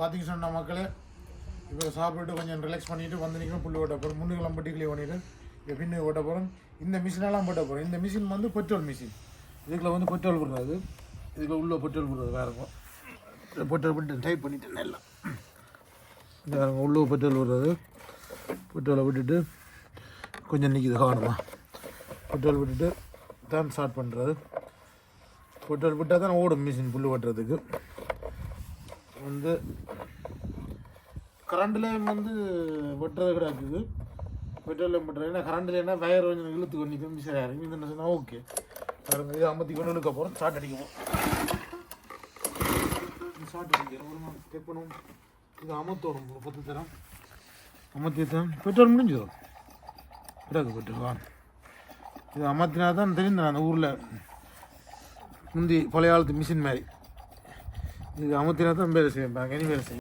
பார்த்தீங்க சொன்ன மக்களே இப்போ சாப்பிட்டு கொஞ்சம் ரிலாக்ஸ் பண்ணிவிட்டு வந்து நிற்கணும். புல் ஓட்ட போகிறோம், முன்னுக்கெல்லாம் பட்டி கிளீன் பண்ணிவிட்டு இப்போ பின்னு ஓட்ட போகிறோம். இந்த மிஷினெல்லாம் போட்ட போகிறோம். இந்த மிஷின் வந்து பெட்ரோல் மிஷின். இதுக்குள்ள வந்து பெட்ரோல் விடுறது, இதுக்கு உள்ள பெட்ரோல் விடுறது வேறு இருக்கும். பெட்ரோல் போட்டு டைப் பண்ணிவிட்டு நல்லா வேறு உள்ள பெட்ரோல் விடுறது. பெட்ரோலை விட்டுட்டு கொஞ்சம் நிற்கிது காணுமா, பெட்ரோல் விட்டுட்டு தான் ஸ்டார்ட் பண்ணுறது. பெட்ரோல் விட்டால் தான் ஓடும் மிஷின் புல் ஓட்டுறதுக்கு. வந்து கரண்ட்லேயும் வந்து வெட்டுறது கிடக்குது, பெட்ரோலில் வெட்டுறது. ஏன்னா கரண்ட்லேன்னா வயர் கொஞ்சம் இழுத்து கொண்டு மிஷினாக இறங்கி இந்த சொன்னால் ஓகே பாருங்க. இது 50 கொண்டு இழுக்க போகிறோம். ஸ்டார்ட் அடிக்குவோம். ஸ்டார்ட் அடிக்கிறோம். செக் பண்ணுவோம். இது அமர்த்தோடும் 10 தரம் அமர்த்தி தான் பெட்ரோல் முடிஞ்சிடும். பிறகு பெட்ரோல் இது அமர்த்தினா தான் தெரிந்தேன் அந்த ஊரில் முந்தி பழைய காலத்து மிஷின் மாதிரி. இது அமர்த்தினா தான் வேலை செய்யும். இனி வேலை செய்யும்.